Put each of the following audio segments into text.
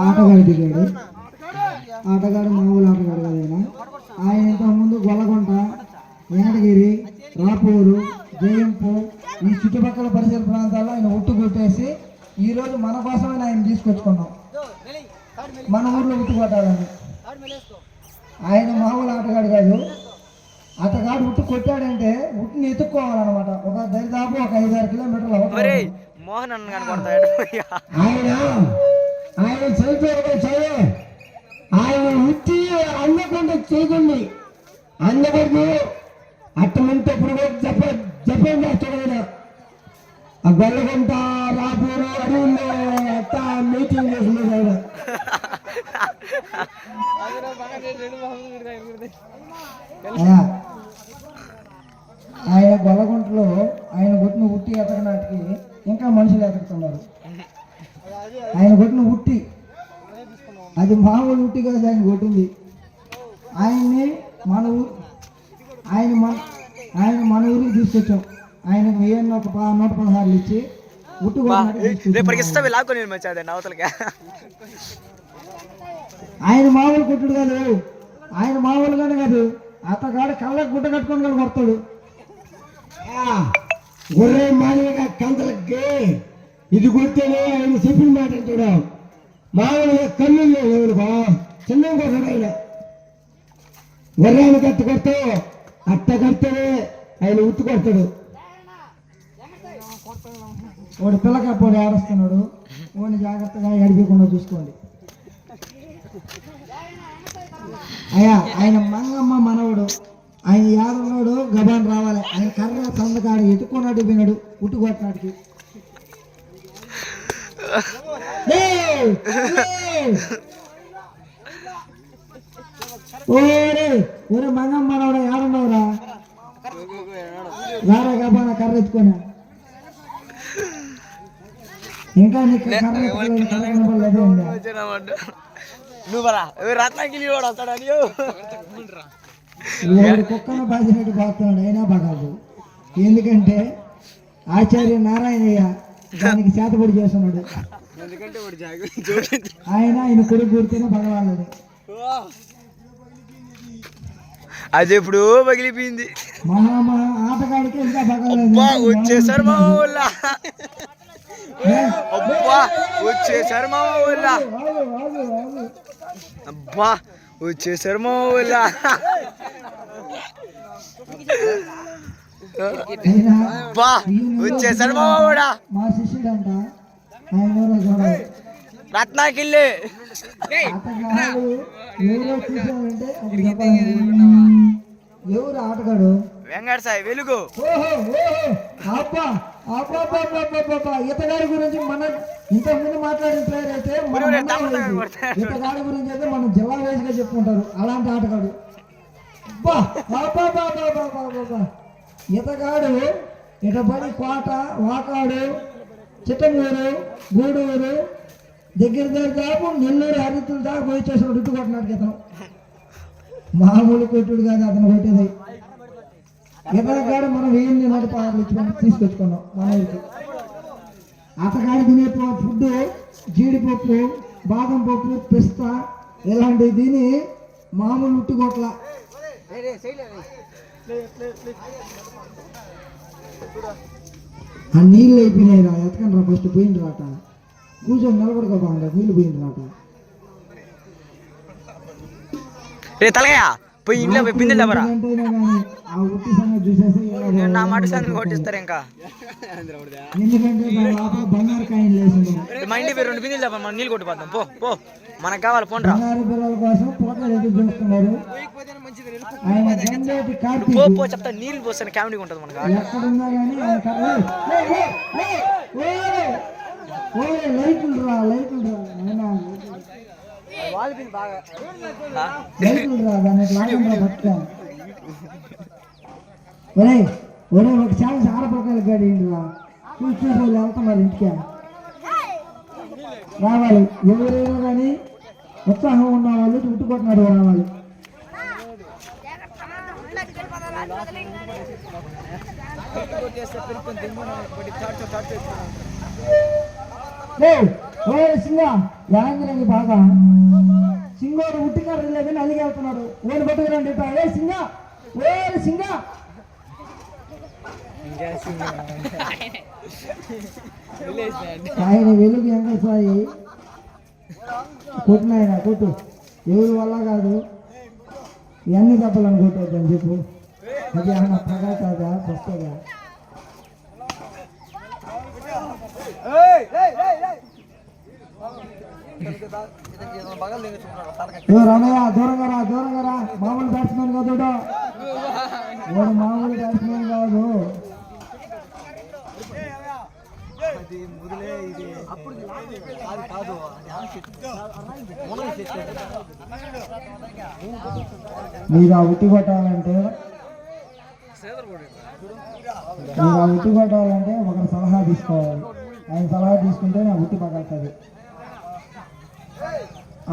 ఆటగాడు దిగాడు. ఆటగాడు మామూలు ఆటగాడు కదైనా. ఆయన ఇంతకుముందు గొల్లగుంట, వెంకటగిరి, రాపూరు, జయంపు ఈ చుట్టుపక్కల పరిసర ప్రాంతాల్లో ఆయన ఉట్టు కొట్టేసి ఈరోజు మన కోసమే ఆయన తీసుకొచ్చుకున్నాం. మన ఊర్లో ఉట్టు కొట్టాలని. ఆయన మామూలు ఆటగాడు కాదు. అతగాడు ఉట్టు కొట్టాడంటే ఉట్టుని ఎత్తుక్కోవాలన్నమాట. ఒక దరిదాపు ఒక 5-6 కిలోమీటర్లు ఆయన చేయ ఆయన ఉట్టి అందకుండా చేయకండి. అందకూడదు. అట్టమంటే ఇప్పుడు జపం చేస్తాడు ఆయన. ఆ గొల్లగంట, రాపూరు అడవుల్లో అట్ట మీటింగ్ చేసినాడు ఆయన. ఆయన గొల్లగుంటలో ఆయన కొట్టిన ఉట్టి ఎతకనాటికి ఇంకా మనుషులు ఎతుకుతున్నారు. ఆయన కొట్టిన ఉట్టి అది మామూలు ఉట్టి కాదు. ఆయన కొట్టింది ఆయన్ని మన ఊరికి తీసుకొచ్చాం. ఆయనకు 116 ఇచ్చి ఉట్టు ఆయన మామూలు కొట్టుడు కాదు. ఆయన మామూలుగానే కాదు. అతగాడు కళ్ళకు గుడ్డ కట్టుకొని కూడా కొడతాడు. ఒరే మామూలుగా కంతలకి ఇది కొడితేనే ఆయన చెప్పిన మాట అంటాడు. మామూలుగా కళ్ళు చిన్న కొడతాడు ఆయన. ఒర్రాన్ని కట్టు కొడతావు అట్ట కడితేనే ఆయన ఉత్తు కొడతాడు. వాడు పిల్లకపోడు ఏడుస్తున్నాడు. వాడిని జాగ్రత్తగా ఏడిపోకుండా చూసుకోండి. అయ్యా ఆయన మంగమ్మ మనవడు. ఆయన యాదన్నాడు గబాన్ రావాలి. ఆయన కర్ర సందకాడు ఎత్తుకున్నాడు పోయినాడు ఉట్టు కొట్టినాడికి. ఒరే మంగమ్మ మనవడా యాడున్నావురా? రారా గబాన కర్ర ఎత్తుకొని. ఇంకా నీకు కర్ర ఎత్తుకోలేదు. కుక్కను బాధినట్టు బాగుతున్నాడు. అయినా బాగాదు. ఎందుకంటే ఆచార్య నారాయణయ్య దానికి చేతబడి చేస్తున్నాడు. ఆయన కొడుకు కూడితేనే భగవానుడు. అది ఎప్పుడు పగిలిపోయింది. మహా ఆటగాడికి ఇంకా భగవాన్ వచ్చేసారు మా ఊళ్ళ. అబ్బా వచ్చేసారు మా ఊళ్ళ. అబ్బా వచ్చేసారు మా ఊళ్ళ. అబ్బా వచ్చేసారు మా ఊళ్ళ. మా శిష్యుడు అంట ఆయన రత్నాకిల్లి. ఎవరు ఆటగాడు? వెంకట సాయి వెలుగు. ఇతగాడి గురించి మనం ఇంతకుముందు మాట్లాడిన ప్లేయర్ అయితే ఇతగాడి గురించి అయితే మనం జిల్లా వేసిగా చెప్పుకుంటారు. అలాంటి ఆటగాడు. ఇతగాడు ఇటబడి కోట, వాకాడు, చిట్టమూరు, గూడూరు దగ్గర దాపు నెల్లూరు హరితుల దాకా పోయి చేసిన రుట్టు కొట్టినాడు. ఇతను మామూలు కొట్టుడు కాదు అతను కొట్టేది. ఇతగాడు మనం 1000 నడిపాలు ఇచ్చుకొని తీసుకొచ్చుకున్నాం మన ఊరికి. అతగాడు తినే ఫుడ్ జీడిపప్పు, బాదం పప్పు, పిస్తా ఇలాంటివి తిని మామూలు ఉట్టుకొట్ల. ఆ నీళ్ళు అయిపోయినాయి రా. ఎతకండి రా. ఫస్ట్ పోయింది రాట. కూర్చొని నిలబడుకోబాగా నీళ్ళు పోయింది రాట. పోయి ఇంట్లో పిందెలు ఆ ఉట్టి సంగతి చూసేసి నా మాట సంగతి కొట్టిస్తారు. ఇంకా ఎందుకంటే బంగారు కాయలు వేసింది. మా ఇంటి పేరు 2 పిందెలు చెప్పండి. మనం నీళ్ళు కొట్టిపోతాం. పో మనకు కావాలి. పోండి. బంగారు పిల్లల కోసం పోటలు ఎదురు చూస్తున్నారు. పో చెప్తా. నీళ్ళు పోస్తాను. కామెడీ ఉంటుంది మనకు. ఎక్కడున్నా కానీ లైట్లు రా. ఒక ఛాన్స్ ఆడపకాయలు గాడి రా. చూసి వాళ్ళు వెళ్తున్నారు ఇంటికి. రావాలి. ఎవరైనా కానీ ఉత్సాహం ఉన్న వాళ్ళు ఉట్టుకొట్టినారు రావాలి. ఓ సింగ యాంగ్రంగి బాగా సింగోడు ఉట్టికారు లేదని అలిగి వెళ్తున్నాడు. ఓడి పట్టుకురండి ఏ సింగ ఓ సింగ ఆయన వెలుగు వెంకటసాయి కొట్టినాయన కొట్టు ఎవరి వల్ల కాదు ఇవన్నీ దెబ్బలను కొట్టొద్దని చెప్పు. అది ఏమన్నా పగా కాదా వస్తుందా? రమయ్య దూరంగా రా మామూలు బ్యాట్స్మెన్ కాదు వాడు మామూలు బ్యాట్స్మెన్ కాదు. మీరు ఆ ఉట్టి కొట్టాలంటే ఒకరు సలహా తీసుకోవాలి. ఆయన సలహా తీసుకుంటే నా ఉట్టి పగలుతుంది.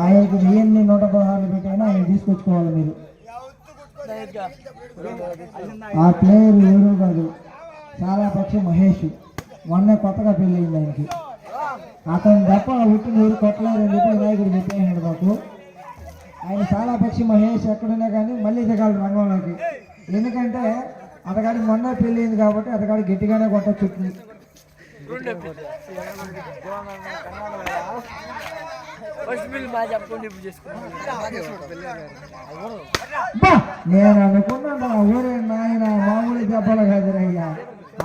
ఆయనకి 116 పెట్టైనా ఆయన తీసుకొచ్చుకోవాలి మీరు. ఆ ప్లేయర్ ఎవరు కాదు, చాలా పక్షి మహేష్. మొన్నే కొత్తగా పెళ్ళయింది ఆయనకి. అతను తప్ప ఆ ఉట్టిని ఎవరు కొట్టలేరని చెప్పి వినాయకుడు చెప్పేసాడు మాకు. ఆయన చాలా పక్షి మహేష్ ఎక్కడున్నా కానీ మళ్ళీ దిగాలి రంగంలోకి. ఎందుకంటే అతగాడికి మొన్న పెళ్ళయింది కాబట్టి అతగాడి గట్టిగానే కొట్టచ్చు. నేను అనుకున్నాను ఊరే నాయన మామూలు దెబ్బలు కాదురయ్యా.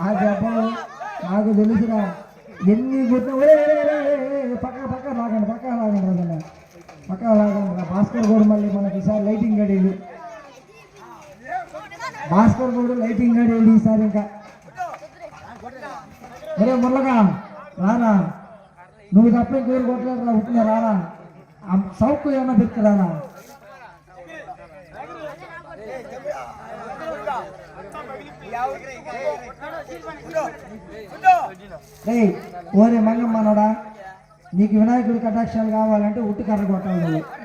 ఆ దెబ్బలు నాకు తెలుసురా ఎన్ని గుర్తు. పక్క లాగండి రా. భాస్కర్ గౌడ్ మళ్ళీ మనకి ఈసారి లైటింగ్ గడీలు. భాస్కర్ గౌడ్ లైటింగ్ గడీలు ఈసారి. ఇంకా ఒరే మురళగా రారా, నువ్వు తప్ప ఇంకోరు కొట్టలేదు రా. ఉట్టిన రారా, సౌకు ఏమన్నా పెట్టుకురారా. ఓరే మంగమ్మనోడా, నీకు వినాయకుడి కటాక్షాలు కావాలంటే ఉట్టి కర్ర కొట్టాలి.